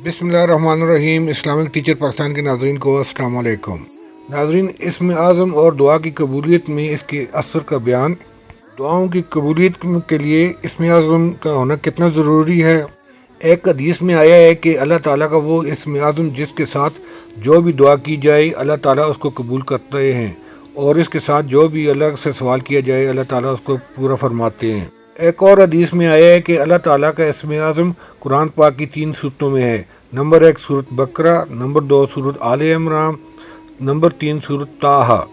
बिस्मिल्लाहिर्रहमानिर्रहीम। Islamic teacher Pakistan के नाजरीन को अस्सलाम वालेकुम। नाजरीन, इसम आज़म और दुआ की कबूलियत में इसके असर का बयान। दुआओं की कबूलियत के लिए इसम आज़म का होना कितना ज़रूरी है। एक हदीस में आया है कि अल्लाह ताला का वो इसम आज़म जिसके साथ जो भी दुआ की जाए अल्लाह ताला उसको कबूल करते हैं, और इसके साथ जो भी अल्लाह से सवाल किया जाए अल्लाह ताला उसको पूरा फरमाते हैं। एक और हदीस में आया है कि अल्लाह ताला का इसम आज़म कुरान पाक की 3 सूरतों में है। नंबर 1 सूरत बकरा, नंबर 2 सूरत आले इमरान, नंबर 3 सूरत ताहा।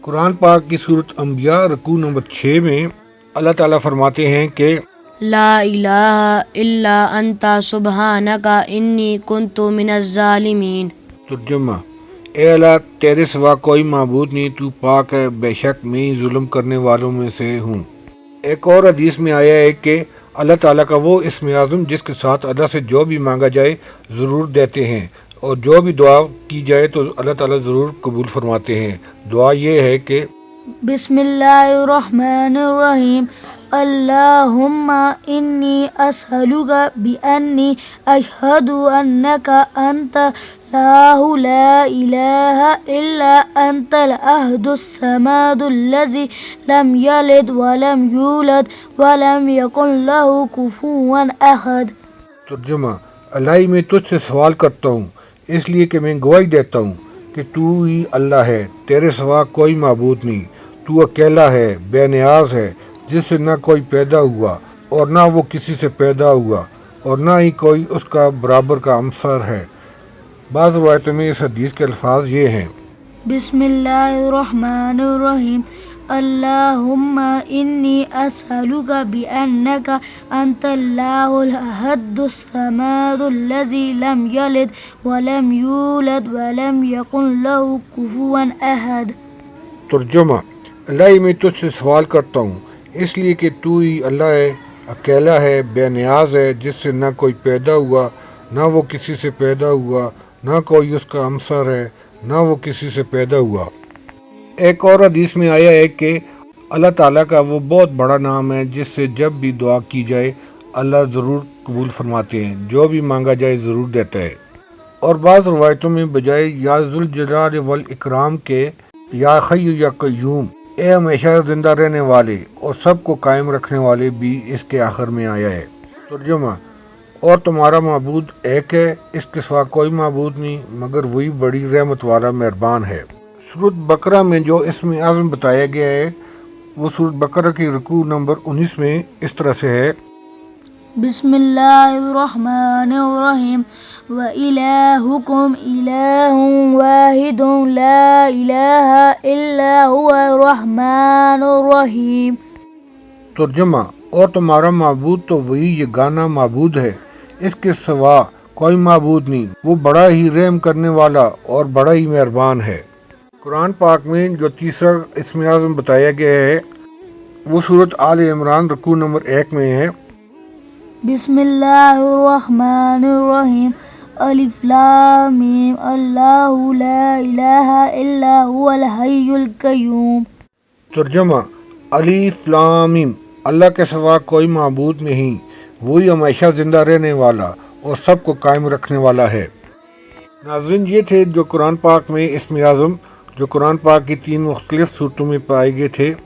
कुरान पाक की सूरत अंबिया रकू नंबर 6 में अल्लाह ताला फरमाते हैं कि ला इलाहा इल्ला अंता सुब्हानका इन्नी कुन्तु मिनज़ ज़ालिमीन। तर्जुमा, ए अल्लाह, तेरे सिवा कोई माबूद नहीं, तू पाक है, बेशक मैं ही जुल्म करने वालों में से हूँ। एक और हदीस में आया है कि अल्लाह ताला का वो इस्म आज़म जिसके साथ अल्लाह से जो भी मांगा जाए ज़रूर देते हैं, और जो भी दुआ की जाए तो अल्लाह ताला ज़रूर कबूल फरमाते हैं। दुआ ये है कि बिस्मिल्लाहिर्रहमानिर्रहीम, अल्लाहुम्मा इन्नी अस्अलुका बिअन्नी अशहदु अन्नका अंता ला इलाहा इल्ला अंतल अहदुस समादुल्लज़ी लम यलिद वलम यूलद वलम यकुन लहू कुफुवन अहद। तर्जुमा, अल्लाह, मैं तुझसे सवाल करता हूँ इसलिए कि मैं गवाही देता हूँ कि तू ही अल्लाह है, तेरे सिवा कोई माबूद नहीं, तू अकेला है, बेनियाज है, जिससे ना कोई पैदा हुआ और ना वो किसी से पैदा हुआ, और ना ही कोई उसका बराबर का हमसर है। बाज़ रवायतों में इस हदीस के अल्फाज ये हैं। बिस्मिल्लाहिर्रहमानिर्रहीम, अल्लाहुम्मा इन्नी अस्अलुका बिअन्नका अंतल्लाहुल अहदुस समादुल्लज़ी लम यलिद वलम यूलद वलम यकुन लहू कुफुवन अहद। तर्जुमा, अल्लाह, मैं तुझसे सवाल करता हूँ इसलिए कि तू ही अल्लाह है, अकेला है, बेनियाज है, जिससे ना कोई पैदा हुआ, ना वो किसी से पैदा हुआ, ना कोई उसका हमसर है, ना वो किसी से पैदा हुआ। एक और हदीस में आया है कि अल्लाह ताला का वो बहुत बड़ा नाम है जिससे जब भी दुआ की जाए अल्लाह ज़रूर कबूल फरमाते हैं, जो भी मांगा जाए ज़रूर देता है। और बाज़ रवायतों में बजाय या ज़ुल जलाल वल इकराम के या हय्यु या कय्यूम, ए हमेशा जिंदा रहने वाले और सबको कायम रखने वाले, भी इसके आखिर में आया है। तर्जुमा, और तुम्हारा माबूद एक है, इसके सिवा कोई माबूद नहीं मगर वही बड़ी रहमत वाला मेहरबान है। सूरत बकरा में जो इसम आज़म बताया गया है वो सूरत बकरा की रुकू नंबर 19 में इस तरह से है। बिस्मिल्लाहिर्रहमानिर्रहीम, व इलाहुकुम इलाहुन वाहिदुन ला इलाहा इल्ला हुवर रहमानुर रहीम। तर्जुमा, और तुम्हारा माबूद तो वही यगाना माबूद है, इसके सिवा कोई माबूद नहीं, वो बड़ा ही रहम करने वाला और बड़ा ही मेहरबान है। कुरान पाक में जो तीसरा इस्म आज़म बताया गया है वो सूरत आले इमरान रुकू नंबर 1 में है। बिस्मिल्लाहिर्रहमानिर्रहीम, अलिफ लाम मीम, अल्लाहु ला इलाहा इल्ला हुवल हय्युल कय्यूम। तर्जुमा, अलिफ लाम मीम, अल्लाह के सिवा कोई माबूद नहीं, वही हमेशा जिंदा रहने वाला और सबको कायम रखने वाला है। नाज़रीन, ये थे जो कुरान पाक में इस्म आज़म जो कुरान पाक की 3 मुख्तलिफ सूरतों में पाए गए थे,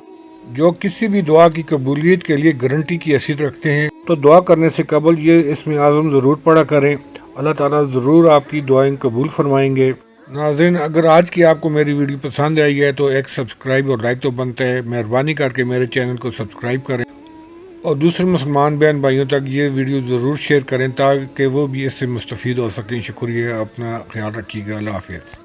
जो किसी भी दुआ की कबूलियत के लिए गारंटी की हैसियत रखते हैं। तो दुआ करने से कबल ये इस्म आज़म ज़रूर पढ़ा करें, अल्लाह ताला ज़रूर आपकी दुआएं कबूल फरमाएंगे। नाज़रीन, अगर आज की आपको मेरी वीडियो पसंद आई है तो एक सब्सक्राइब और लाइक तो बनता है, मेहरबानी करके मेरे चैनल को सब्सक्राइब करें और दूसरे मुसलमान बहन भाइयों तक ये वीडियो ज़रूर शेयर करें ताकि वो भी इससे मुस्तफ़ीद हो सकें। शुक्रिया, अपना ख्याल रखिएगा, अल्लाह हाफ़िज़।